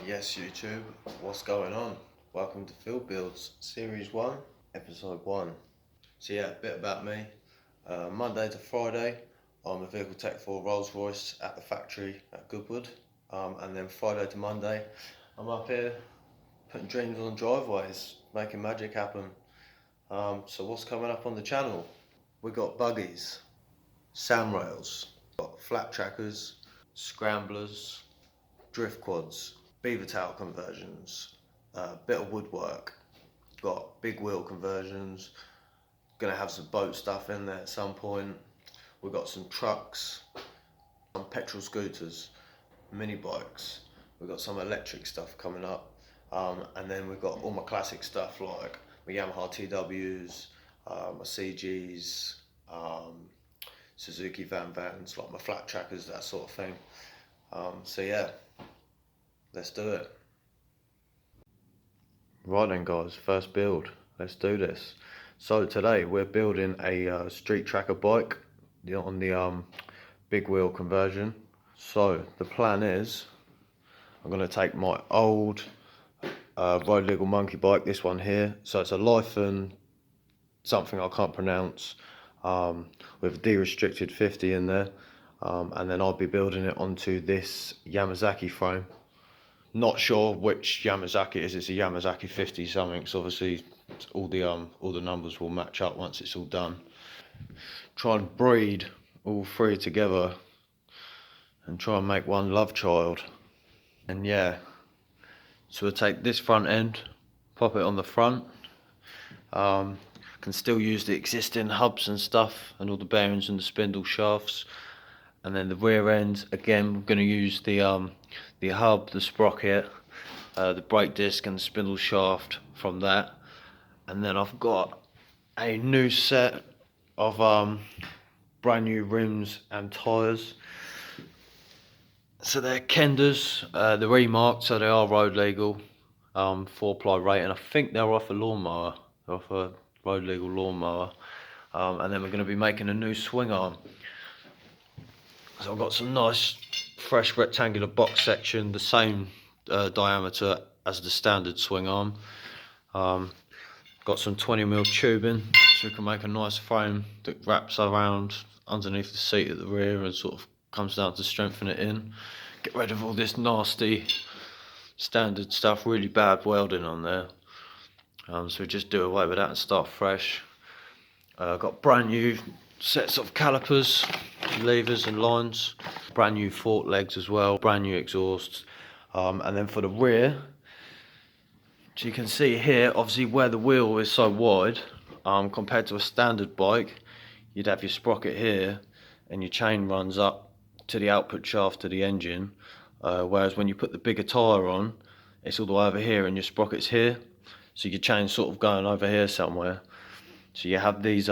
Yes, YouTube, what's going on? Welcome to Field Builds Series 1, Episode 1. So yeah, a bit about me. Monday to Friday, I'm a vehicle tech for Rolls-Royce at the factory at Goodwood. And then Friday to Monday, I'm up here putting dreams on driveways, making magic happen. So what's coming up on the channel? We got buggies, Sam rails, got Flattrackers, scramblers, drift quads, beaver tail conversions, bit of woodwork, got big wheel conversions, gonna have some boat stuff in there at some point. We've got some trucks, some petrol scooters, mini bikes, we've got some electric stuff coming up, and then we've got all my classic stuff like my Yamaha TWs, my CGs, Suzuki vans, like my Flattrackers, that sort of thing. So yeah, let's do it. Right then guys, first build, let's do this. So today we're building a street tracker bike on the big wheel conversion. So the plan is, I'm going to take my old road legal monkey bike, this one here. So it's a Lyphon, something I can't pronounce, with a de-restricted 50 in there. And then I'll be building it onto this Yamazaki frame. Not sure which Yamazaki it is. It's a Yamazaki 50 something. So obviously all the numbers will match up once it's all done. Try and breed all three together and try and make one love child. And yeah, so we'll take this front end, pop it on the front. Can still use the existing hubs and stuff and all the bearings and the spindle shafts. And then the rear end, again, we're going to use the hub, the sprocket, the brake disc and the spindle shaft from that. And then I've got a new set of brand new rims and tyres. So they're Kenders, they're remarked, so they are road legal, 4-ply rating. I think they're off a lawnmower, they're off a road legal lawnmower. And then we're going to be making a new swing arm. So I've got some nice fresh rectangular box section, the same diameter as the standard swing arm. Got some 20mm tubing, so we can make a nice frame that wraps around underneath the seat at the rear and sort of comes down to strengthen it in. Get rid of all this nasty standard stuff, really bad welding on there. So we just do away with that and start fresh. Got brand new sets of calipers, levers and lines, brand new fork legs as well, brand new exhausts. And then for the rear, so you can see here, obviously where the wheel is so wide, compared to a standard bike, you'd have your sprocket here and your chain runs up to the output shaft to the engine, whereas when you put the bigger tyre on, it's all the way over here and your sprocket's here, so your chain's sort of going over here somewhere. So you have these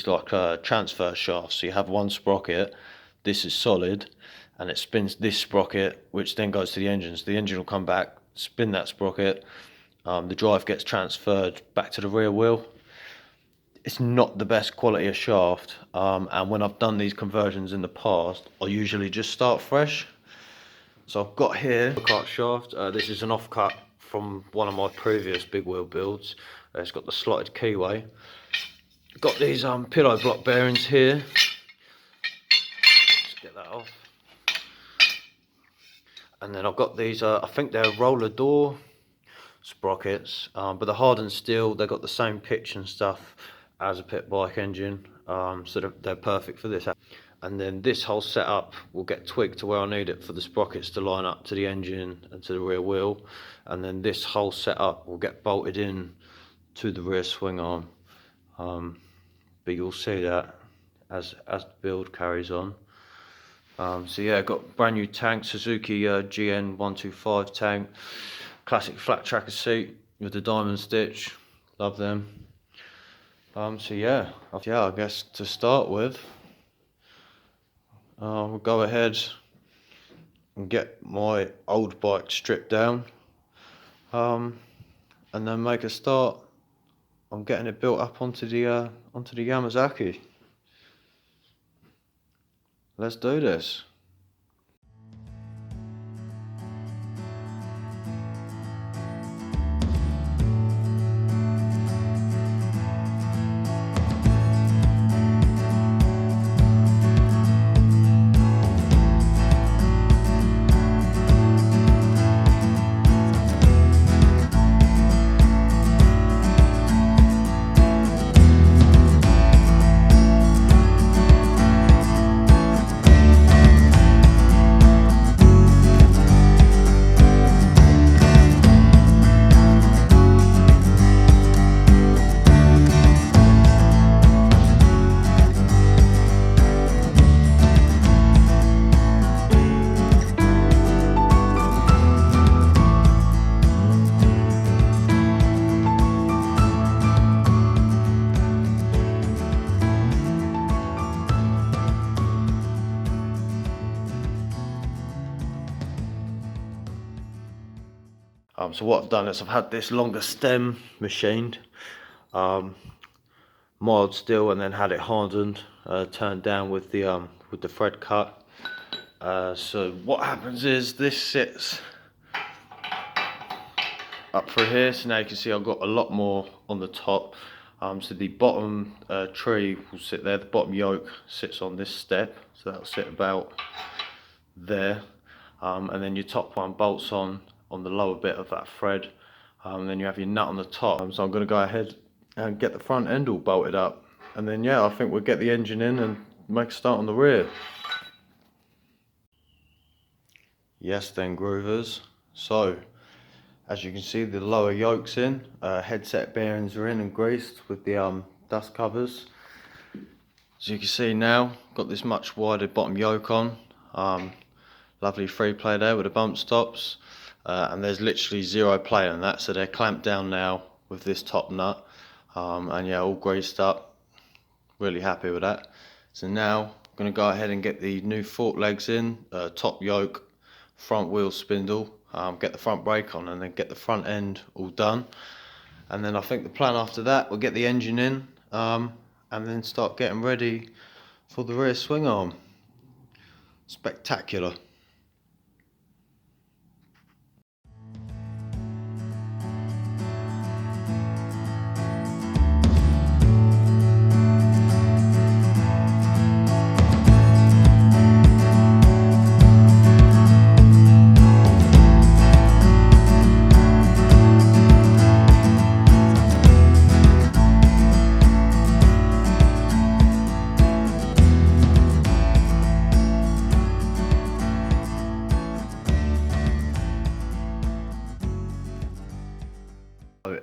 like transfer shafts. So you have one sprocket, this is solid, and it spins this sprocket, which then goes to the engine. So the engine will come back, spin that sprocket, the drive gets transferred back to the rear wheel. It's not the best quality of shaft, and when I've done these conversions in the past, I usually just start fresh. So I've got here a cut shaft. This is an offcut from one of my previous big wheel builds. It's got the slotted keyway. Got these pillow block bearings here. Let's get that off. And then I've got these, I think they're roller door sprockets, but they're hardened steel. They've got the same pitch and stuff as a pit bike engine, so they're perfect for this. And then this whole setup will get tweaked to where I need it for the sprockets to line up to the engine and to the rear wheel. And then this whole setup will get bolted in to the rear swing arm. But you'll see that as the build carries on. So yeah, got brand new tank, Suzuki GN125 tank, classic Flattracker seat with the diamond stitch, love them. So yeah, I guess to start with, we'll go ahead and get my old bike stripped down, and then make a start on getting it built up onto the Yamazaki. Let's do this. So what I've done is I've had this longer stem machined, mild steel, and then had it hardened, turned down with the thread cut. So what happens is this sits up through here, so now you can see I've got a lot more on the top. So the bottom tree will sit there, the bottom yoke sits on this step, so that'll sit about there, and then your top one bolts on the lower bit of that thread, and then you have your nut on the top. So I'm going to go ahead and get the front end all bolted up, and then yeah, I think we'll get the engine in and make a start on the rear. Yes then, groovers, so as you can see, the lower yoke's in, headset bearings are in and greased with the dust covers. As you can see now, got this much wider bottom yoke on. Lovely free play there with the bump stops, and there's literally zero play on that, so they're clamped down now with this top nut, and yeah, all greased up. Really happy with that. So now I'm going to go ahead and get the new fork legs in, top yoke, front wheel spindle, get the front brake on, and then get the front end all done. And then I think the plan after that, we'll get the engine in, and then start getting ready for the rear swing arm. Spectacular.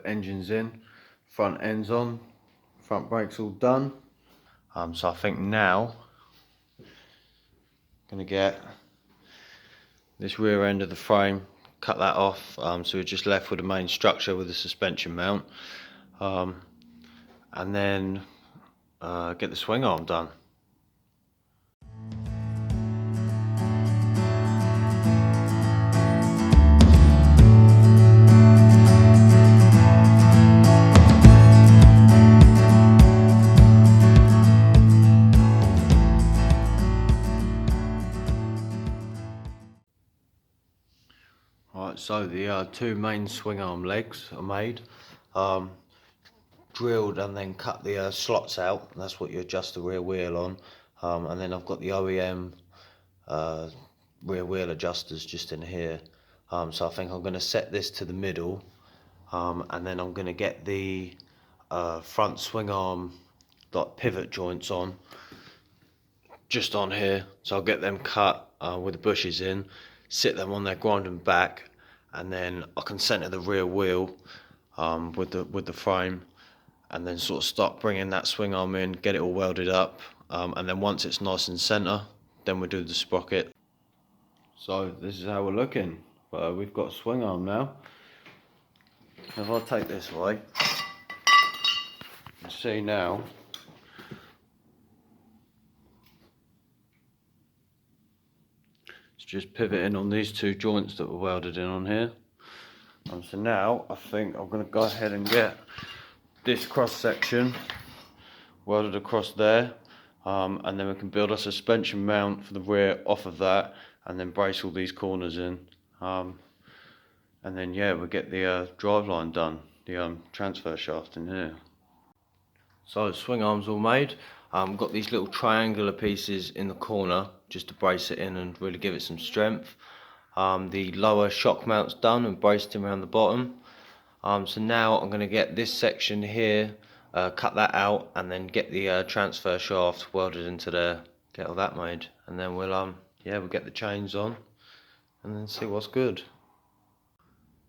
Engine's in, front end's on, front brake's all done. So I think now I'm gonna get this rear end of the frame, cut that off, so we're just left with the main structure with the suspension mount, and then get the swing arm done. Right, so the two main swing arm legs are made, drilled and then cut the slots out. That's what you adjust the rear wheel on, and then I've got the OEM rear wheel adjusters just in here. So I think I'm going to set this to the middle, and then I'm going to get the front swing arm like pivot joints on just on here, so I'll get them cut with the bushes in, sit them on there, grind them back, and then I can center the rear wheel with the frame, and then sort of start bringing that swing arm in, get it all welded up, and then once it's nice and center, then we'll do the sprocket. So this is how we're looking. We've got a swing arm now. If I take this away, you see now it's just pivoting on these two joints that were welded in on here. So now I think I'm going to go ahead and get this cross section welded across there, and then we can build a suspension mount for the rear off of that, and then brace all these corners in, and then yeah, we'll get the driveline done, the transfer shaft in here. So the swing arm's all made. Got these little triangular pieces in the corner just to brace it in and really give it some strength. The lower shock mount's done and braced in around the bottom. So now I'm going to get this section here, cut that out, and then get the transfer shaft welded into there, get all that made, and then we'll get the chains on and then see what's good.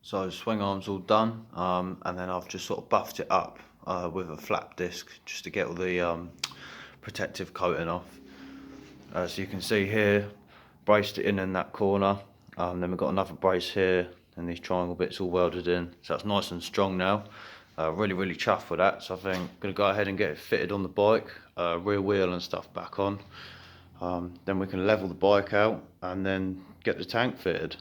So swing arm's all done, and then I've just sort of buffed it up with a flap disc just to get all the protective coating off. So you can see here, braced it in that corner, then we've got another brace here, and these triangle bits all welded in, so that's nice and strong now. Really chuffed with that, so I think I'm going to go ahead and get it fitted on the bike, rear wheel and stuff back on. Then we can level the bike out and then get the tank fitted.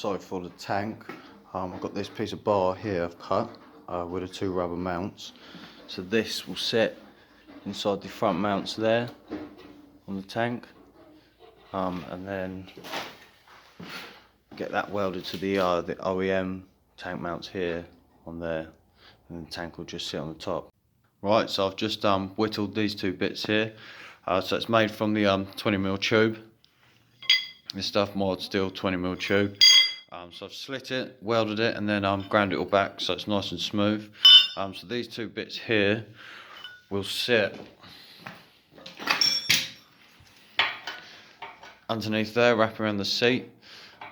So for the tank, I've got this piece of bar here I've cut with the 2 rubber mounts. So this will sit inside the front mounts there on the tank, and then get that welded to the OEM tank mounts here on there, and the tank will just sit on the top. Right, so I've just whittled these 2 bits here. So it's made from the 20mm tube. This stuff mod steel 20mm tube. So I've slit it, welded it, and then ground it all back so it's nice and smooth. So these 2 bits here will sit underneath there, wrap around the seat,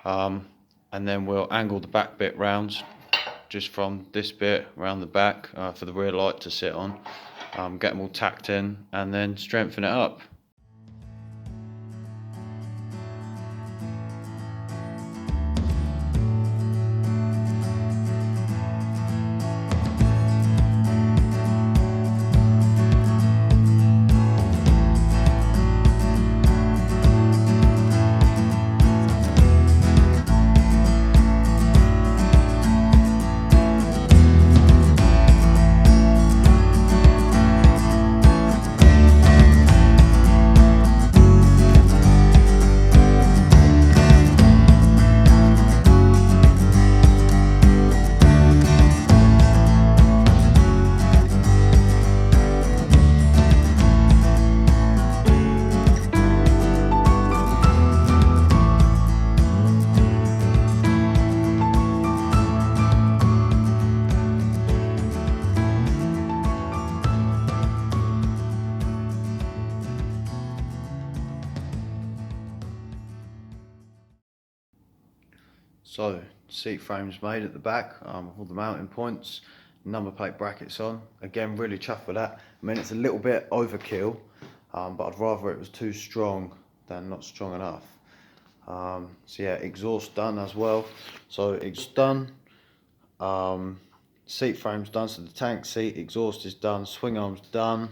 and then we'll angle the back bit round, just from this bit around the back for the rear light to sit on. Get them all tacked in and then strengthen it up. So, seat frame's made at the back, with all the mounting points, number plate brackets on. Again, really chuffed with that. I mean, it's a little bit overkill, but I'd rather it was too strong than not strong enough. So yeah, exhaust done as well. So it's done, seat frame's done, so the tank seat, exhaust is done, swing arm's done,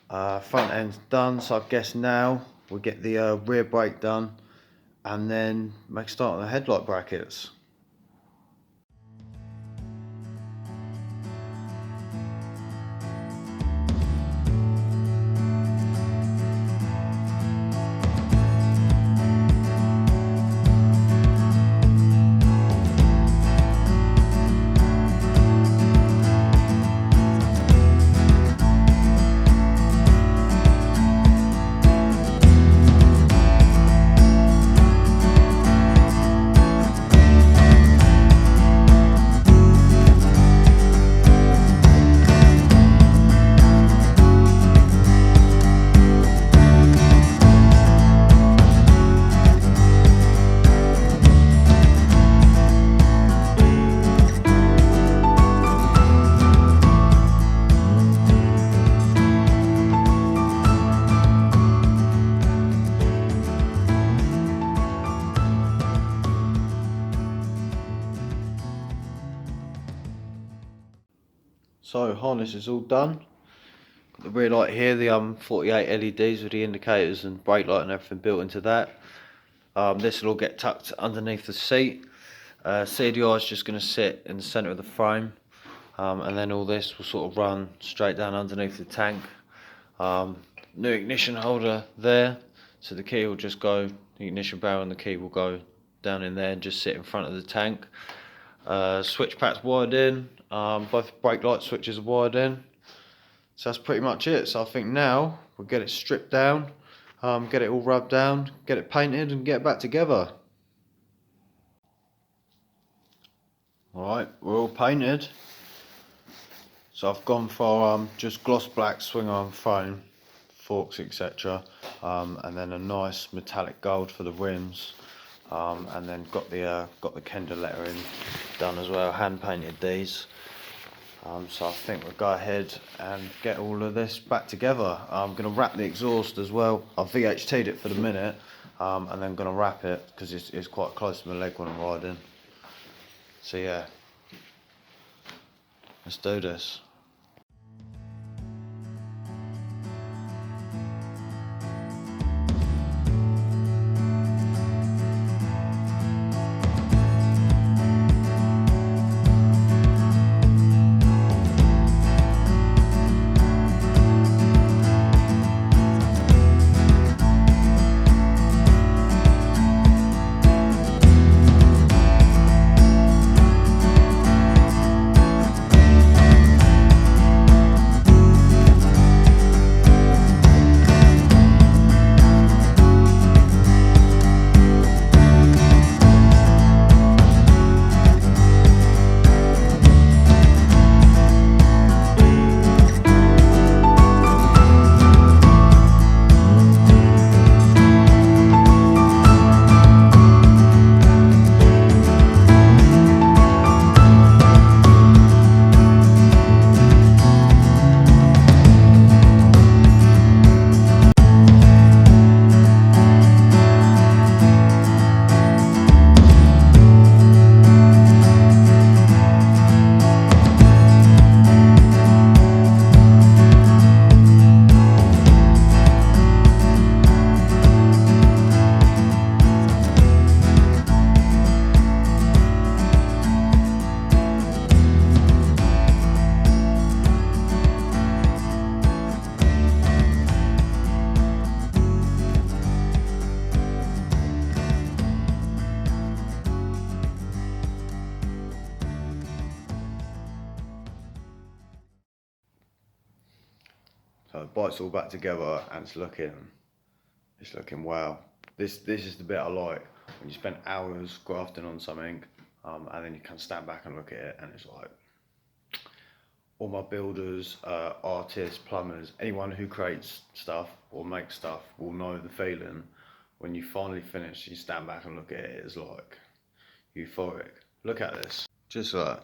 front end's done. So I guess now we'll get the rear brake done, and then make a start on the headlight brackets. So harness is all done. Got the rear light here, the 48 LEDs with the indicators and brake light and everything built into that. This will all get tucked underneath the seat. CDI is just going to sit in the centre of the frame, and then all this will sort of run straight down underneath the tank. New ignition holder there, so the key will just go, the ignition barrel and the key will go down in there and just sit in front of the tank. Switch pack's wired in, both brake light switches are wired in. So that's pretty much it. So I think now we'll get it stripped down, get it all rubbed down, get it painted and get it back together. Alright, we're all painted. So I've gone for just gloss black swing arm frame, forks, etc. And then a nice metallic gold for the rims. And then got the Kenda lettering done as well, hand painted these. So I think we'll go ahead and get all of this back together. I'm going to wrap the exhaust as well. I've VHT'd it for the minute, and then going to wrap it because it's quite close to my leg when I'm riding. So yeah, let's do this. bike's all back together, and it's looking wow. This is the bit I like, when you spend hours grafting on something, and then you can stand back and look at it, and it's like, all my builders, artists, plumbers, anyone who creates stuff or makes stuff will know the feeling when you finally finish. You stand back and look at it, it's like euphoric. Look at this, just like.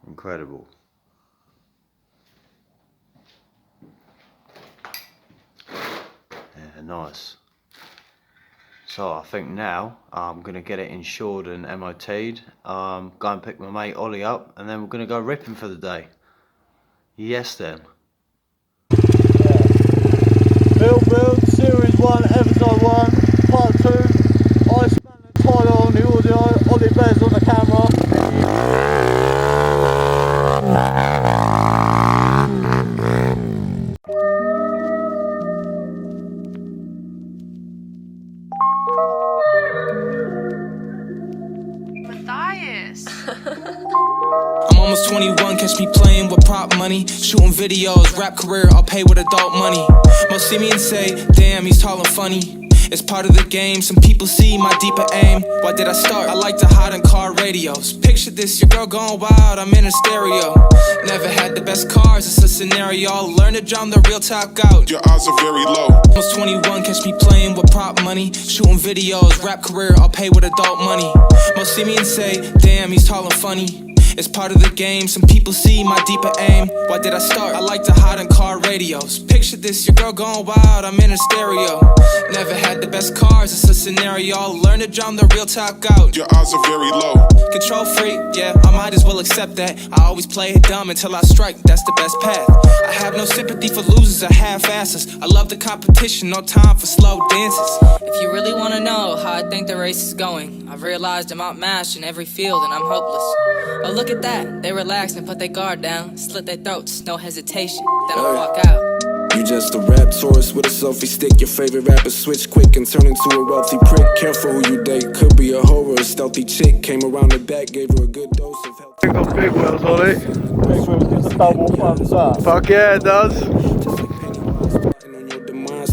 Incredible. Yeah, nice. So I think now I'm going to get it insured and MOT'd, go and pick my mate Ollie up, and then we're going to go ripping for the day. Yes then. Build, Series 1, Episode 1, Part 2, Iceman and Tyler on the audio, Ollie Bez on the camera. I'm almost 21, catch me playing with prop money, shooting videos, rap career, I'll pay with adult money. Most see me and say, damn, he's tall and funny. It's part of the game, some people see my deeper aim. Why did I start? I like to hide in car radios. Picture this, your girl going wild, I'm in a stereo. Never had the best cars, it's a scenario. Learn to drum the real talk out. Your odds are very low. Almost 21, catch me playing with prop money, shooting videos, rap career, I'll pay with adult money. Most see me and say, damn, he's tall and funny. It's part of the game, some people see my deeper aim. Why did I start? I like to hide in car radios. Picture this, your girl going wild, I'm in a stereo. Never had the best cars, it's a scenario. Learn to drum the real talk out. Your odds are very low. Control freak, yeah, I might as well accept that. I always play it dumb until I strike, that's the best path. I have no sympathy for losers or half-asses. I love the competition, no time for slow dances. If you really wanna know how I think the race is going, I've realized I'm outmatched in every field and I'm hopeless. Oh, look at that, they relax and put their guard down, slit their throats, no hesitation, then I walk out. You just a rap tourist with a selfie stick. Your favorite rapper switch quick and turn into a wealthy prick. Careful who you date, could be a hoe or a stealthy chick. Came around the back, gave her a good dose of help. Pick up big wheels, Ollie. Big wheels gets a double thumbs up. Fuck yeah, it does.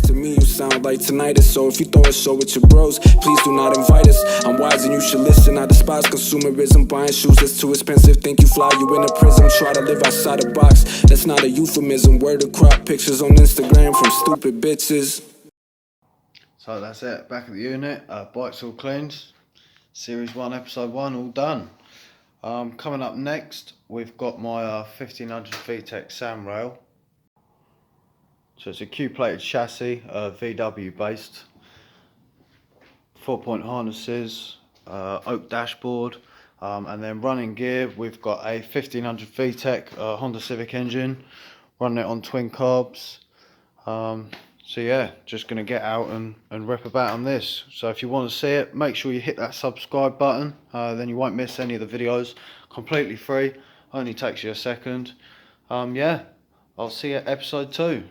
To me you sound like tinnitus, so if you throw a show with your bros, please do not invite us. I'm wise and you should listen, I despise consumerism. Buying shoes that's too expensive, think you fly, you in a prism. Try to live outside the box, that's not a euphemism. Word of crop pictures on Instagram from stupid bitches. So that's it, back at the unit, bike's all cleaned. Series 1, Episode 1, all done. Coming up next, we've got my 1500 VTEC SAM rail. So it's a Q-plated chassis, VW based, 4-point harnesses, oak dashboard, and then running gear, we've got a 1500 VTEC Honda Civic engine, running it on twin carbs. So yeah, just going to get out and rip about on this. So if you want to see it, make sure you hit that subscribe button, then you won't miss any of the videos. Completely free, only takes you a second. Yeah, I'll see you at Episode 2.